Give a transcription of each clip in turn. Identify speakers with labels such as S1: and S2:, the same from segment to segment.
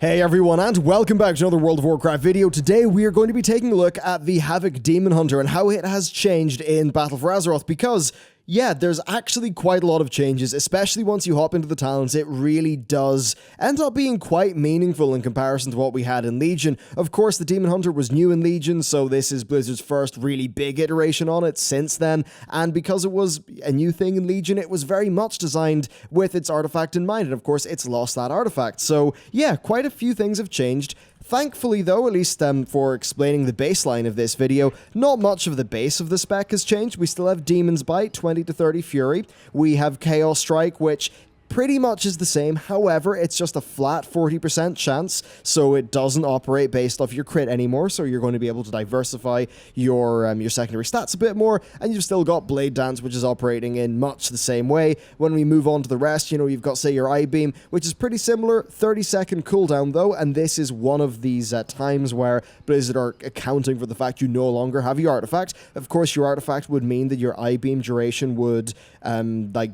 S1: Hey everyone, and welcome back to another World of Warcraft video. Today we are going to be taking a look at the Havoc Demon Hunter and how it has changed in Battle for Azeroth, because yeah, there's actually quite a lot of changes, especially once you hop into the talents. It really does end up being quite meaningful in comparison to what we had in Legion. Of course, the Demon Hunter was new in Legion, so this is Blizzard's first really big iteration on it since then, and because it was a new thing in Legion, it was very much designed with its artifact in mind, and of course, it's lost that artifact. So yeah, quite a few things have changed. Thankfully though, at least for explaining the baseline of this video, not much of the base of the spec has changed. We still have Demon's Bite, 20 to 30 Fury. We have Chaos Strike, which pretty much is the same. However, it's just a flat 40% chance, so it doesn't operate based off your crit anymore, so you're going to be able to diversify your secondary stats a bit more, and you've still got Blade Dance, which is operating in much the same way. When we move on to the rest, you know, you've got, say, your I-Beam, which is pretty similar, 30-second cooldown though, and this is one of these times where Blizzard are accounting for the fact you no longer have your artifact. Of course, your artifact would mean that your I-Beam duration would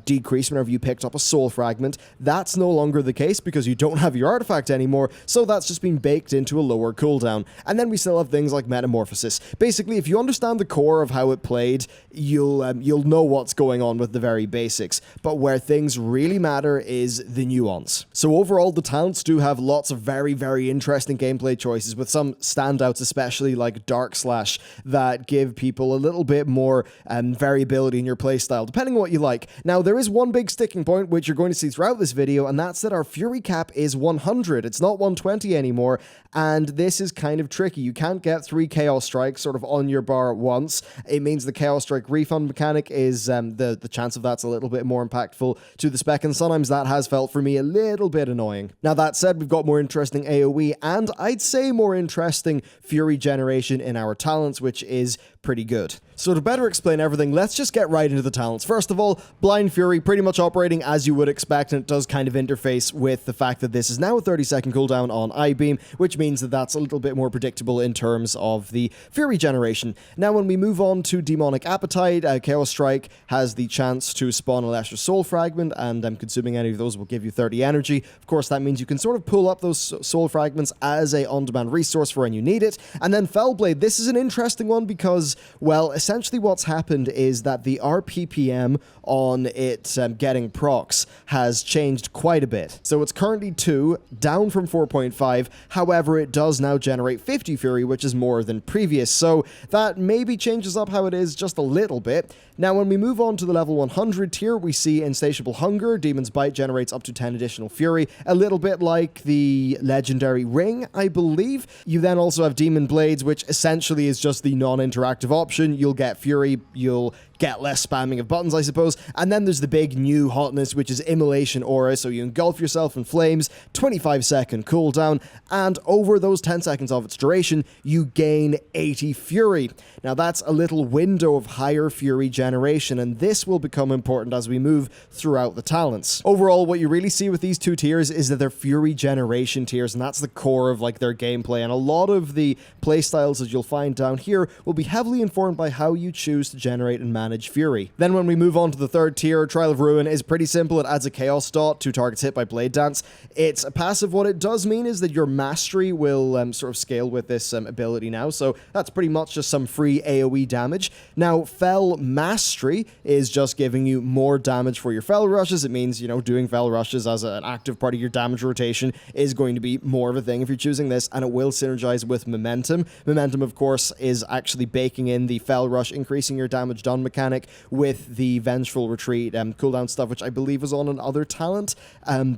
S1: decrease whenever you picked up a soul fragment. That's no longer the case because you don't have your artifact anymore, so that's just been baked into a lower cooldown. And then we still have things like Metamorphosis. Basically, if you understand the core of how it played, you'll know what's going on with the very basics. But where things really matter is the nuance. So overall, the talents do have lots of very, very interesting gameplay choices, with some standouts, especially like Dark Slash, that give people a little bit more variability in your playstyle, depending on what you like. Now, there is one big sticking point, which you're going to see throughout this video, and that's that our Fury cap is 100. It's not 120 anymore, and this is kind of tricky. You can't get 3 Chaos Strikes sort of on your bar at once. It means the Chaos Strike refund mechanic is, the chance of that's a little bit more impactful to the spec, and sometimes that has felt for me a little bit annoying. Now, that said, we've got more interesting AoE, and I'd say more interesting Fury generation in our talents, which is pretty good. So to better explain everything, let's just get right into the talents. First of all, Blind Fury, pretty much operating as you would expect, and it does kind of interface with the fact that this is now a 30-second cooldown on I-Beam, which means that that's a little bit more predictable in terms of the Fury generation. Now, when we move on to Demonic Appetite, Chaos Strike has the chance to spawn a Lesser Soul Fragment, and consuming any of those will give you 30 energy. Of course, that means you can sort of pull up those Soul Fragments as a on-demand resource for when you need it. And then Fellblade, this is an interesting one because, well, essentially what's happened is that the RPPM on it getting procs has changed quite a bit. So it's currently 2, down from 4.5, however it does now generate 50 Fury, which is more than previous, so that maybe changes up how it is just a little bit. Now, when we move on to the level 100 tier, we see Insatiable Hunger. Demon's Bite generates up to 10 additional Fury, a little bit like the Legendary Ring, I believe. You then also have Demon Blades, which essentially is just the non-interactive option. You'll get Fury, you'll get less spamming of buttons, I suppose. And then there's the big new hotness, which is Immolation Aura, so you engulf yourself in flames, 25-second cooldown, and over those 10 seconds of its duration, you gain 80 Fury. Now, that's a little window of higher Fury generation, and this will become important as we move throughout the talents. Overall, what you really see with these two tiers is that they're Fury generation tiers, and that's the core of like their gameplay, and a lot of the playstyles that you'll find down here will be heavily informed by how you choose to generate and manage Fury. Then when we move on to the third tier, Trial of Ruin is pretty simple. It adds a Chaos Dot to targets hit by Blade Dance. It's a passive. What it does mean is that your mastery will sort of scale with this ability now, so that's pretty much just some free AoE damage. Now, Fell Mastery is just giving you more damage for your Fell Rushes. It means, you know, doing Fell Rushes as an active part of your damage rotation is going to be more of a thing if you're choosing this, and it will synergize with Momentum. Momentum, of course, is actually baking in the Fell Rush, increasing your damage done mechanic with the Vengeful Retreat cooldown stuff, which I believe was on another talent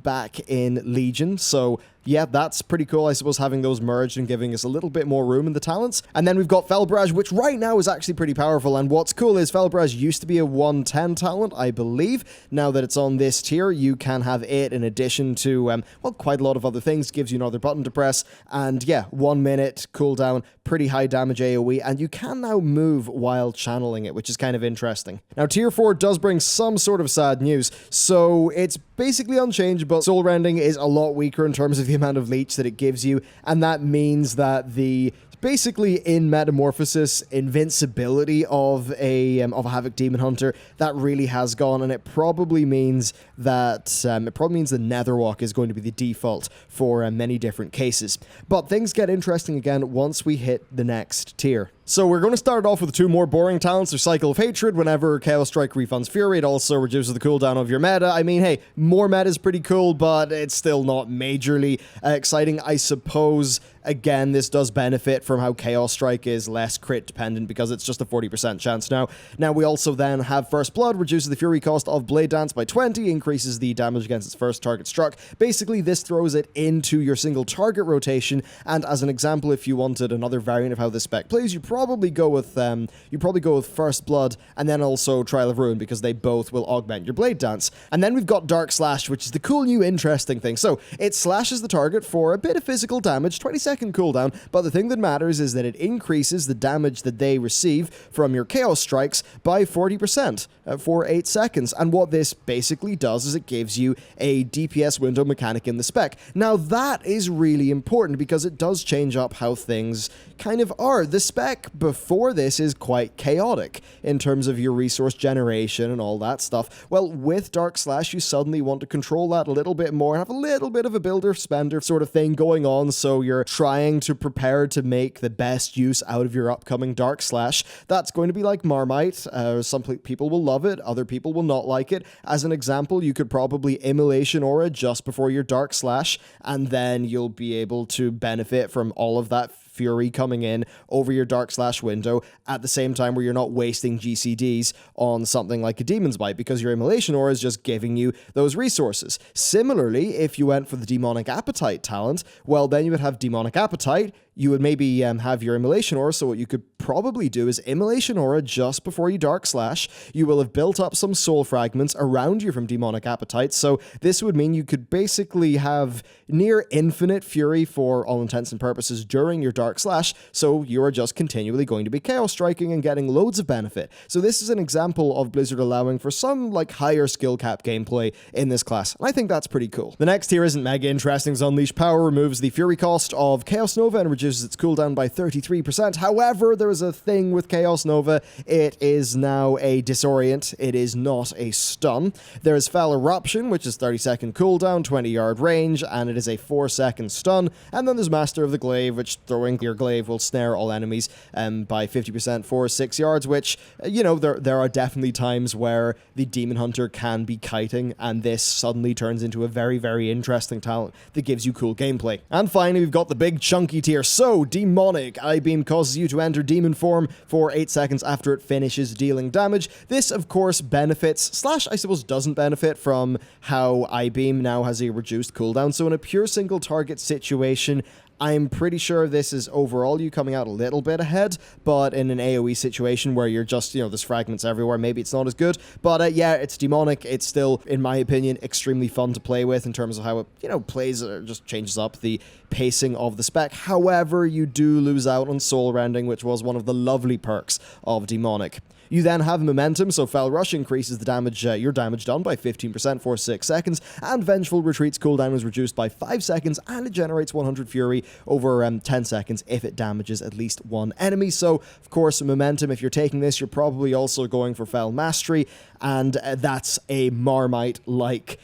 S1: back in Legion. So yeah, that's pretty cool, I suppose, having those merged and giving us a little bit more room in the talents. And then we've got Fel Barrage, which right now is actually pretty powerful. And what's cool is Fel Barrage used to be a 110 talent, I believe. Now that it's on this tier, you can have it in addition to, well, quite a lot of other things. Gives you another button to press. And yeah, 1 minute cooldown, pretty high damage AoE. And you can now move while channeling it, which is kind of interesting. Now, tier 4 does bring some sort of sad news. So it's basically unchanged, but Soul Rending is a lot weaker in terms of the the amount of leech that it gives you, and that means that the basically in Metamorphosis invincibility of a Havoc Demon Hunter that really has gone, and it probably means that the Netherwalk is going to be the default for many different cases. But things get interesting again once we hit the next tier. So we're going to start off with 2 more boring talents. There's Cycle of Hatred. Whenever Chaos Strike refunds Fury, it also reduces the cooldown of your meta. I mean, hey, more meta is pretty cool, but it's still not majorly exciting, I suppose. Again, this does benefit from how Chaos Strike is less crit dependent because it's just a 40% chance now. Now, we also then have First Blood, reduces the Fury cost of Blade Dance by 20, increases the damage against its first target struck. Basically, this throws it into your single target rotation, and as an example, if you wanted another variant of how this spec plays, you probably go with First Blood and then also Trial of Ruin, because they both will augment your Blade Dance. And then we've got Dark Slash, which is the cool new interesting thing. So it slashes the target for a bit of physical damage, 20-second cooldown, but the thing that matters is that it increases the damage that they receive from your Chaos Strikes by 40% for 8 seconds. And what this basically does is it gives you a DPS window mechanic in the spec. Now that is really important because it does change up how things kind of are. The spec before this is quite chaotic in terms of your resource generation and all that stuff. Well, with Dark Slash, you suddenly want to control that a little bit more and have a little bit of a builder-spender sort of thing going on, so you're trying to prepare to make the best use out of your upcoming Dark Slash. That's going to be like Marmite. Some people will love it, other people will not like it. As an example, you could probably Immolation Aura just before your Dark Slash, and then you'll be able to benefit from all of that Fury coming in over your Dark Slash window at the same time where you're not wasting GCDs on something like a Demon's Bite, because your Immolation Aura is just giving you those resources. Similarly, if you went for the Demonic Appetite talent, well, then you would have Demonic Appetite. You would maybe have your Immolation Aura, so what you could probably do is Immolation Aura just before you Dark Slash. You will have built up some soul fragments around you from Demonic Appetite, so this would mean you could basically have near infinite Fury for all intents and purposes during your Dark Slash, so you are just continually going to be Chaos Striking and getting loads of benefit. So this is an example of Blizzard allowing for some like higher skill cap gameplay in this class, and I think that's pretty cool. The next tier isn't mega interesting, so Unleash Power removes the Fury cost of Chaos Nova and reduces its cooldown by 33%. However, there is a thing with Chaos Nova. It is now a disorient. It is not a stun. There is Fell Eruption, which is 30-second cooldown, 20-yard range, and it is a 4-second stun. And then there's Master of the Glaive, which throwing your glaive will snare all enemies by 50% for 6 yards, which, you know, there are definitely times where the Demon Hunter can be kiting, and this suddenly turns into a very, very interesting talent that gives you cool gameplay. And finally, we've got the big chunky tier. So, Demonic. I-Beam causes you to enter demon form for 8 seconds after it finishes dealing damage. This, of course, benefits, / I suppose doesn't benefit from how I-Beam now has a reduced cooldown. So in a pure single target situation, I'm pretty sure this is overall you coming out a little bit ahead, but in an AoE situation where you're just, there's fragments everywhere, maybe it's not as good. But yeah, it's Demonic. It's still, in my opinion, extremely fun to play with in terms of how it, plays, or just changes up the pacing of the spec. However, you do lose out on Soul Rending, which was one of the lovely perks of Demonic. You then have Momentum, so Fell Rush increases the damage, your damage done by 15% for 6 seconds, and Vengeful Retreat's cooldown is reduced by 5 seconds, and it generates 100 Fury over 10 seconds if it damages at least one enemy. So, of course, Momentum, if you're taking this, you're probably also going for Fell Mastery, and that's a Marmite-like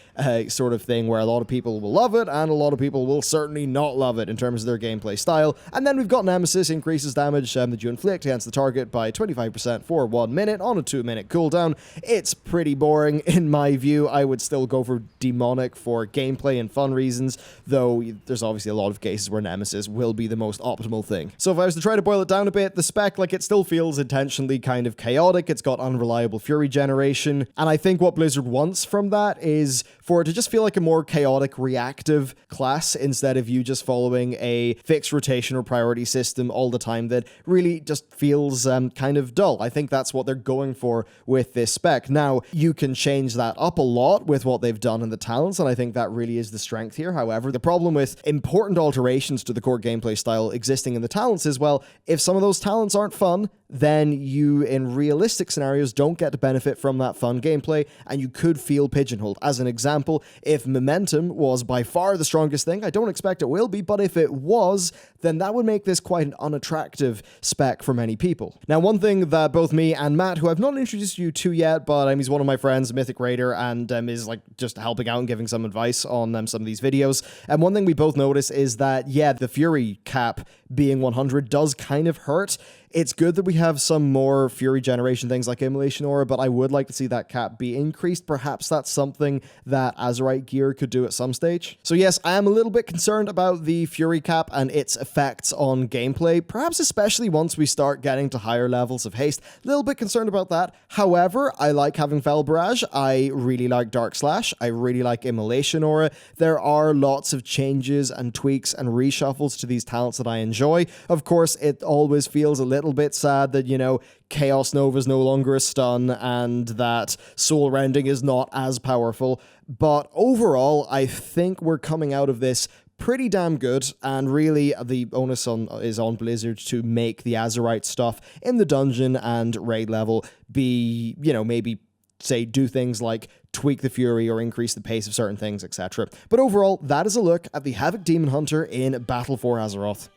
S1: sort of thing where a lot of people will love it, and a lot of people will certainly not love it in terms of their gameplay style. And then we've got Nemesis, increases damage that you inflict against the target by 25% for 1 minute on a 2-minute cooldown. It's pretty boring in my view. I would still go for Demonic for gameplay and fun reasons, though there's obviously a lot of cases where Nemesis will be the most optimal thing. So if I was to try to boil it down a bit, the spec, it still feels intentionally kind of chaotic. It's got unreliable Fury generation, and I think what Blizzard wants from that is for it to just feel like a more chaotic reactive class instead of you just following a fixed rotation or priority system all the time that really just feels kind of dull. I think that's what they're going for with this spec. Now, you can change that up a lot with what they've done in the talents, and I think that really is the strength here. However, the problem with important alterations to the core gameplay style existing in the talents is, well, if some of those talents aren't fun, then you, in realistic scenarios, don't get to benefit from that fun gameplay, and you could feel pigeonholed. As an example, if momentum was by far the strongest thing, I don't expect it will be, but if it was, then that would make this quite an unattractive spec for many people. Now, one thing that both me and Matt, who I've not introduced you to yet, but he's one of my friends, Mythic Raider, and is like just helping out and giving some advice on some of these videos. And one thing we both notice is that, yeah, the Fury cap being 100 does kind of hurt. It's good that we have some more Fury generation things like Immolation Aura, but I would like to see that cap be increased. Perhaps that's something that Azerite gear could do at some stage. So yes, I am a little bit concerned about the Fury cap and its effects on gameplay, perhaps especially once we start getting to higher levels of haste. A little bit concerned about that. However, I like having Fel Barrage. I really like Dark Slash. I really like Immolation Aura. There are lots of changes and tweaks and reshuffles to these talents that I enjoy. Of course, it always feels a little bit sad that, you know, Chaos Nova is no longer a stun and that Soul Rending is not as powerful. But overall, I think we're coming out of this pretty damn good, and really the onus is on Blizzard to make the Azerite stuff in the dungeon and raid level be, you know, maybe say do things like tweak the Fury or increase the pace of certain things, etc. But overall, that is a look at the Havoc Demon Hunter in Battle for Azeroth.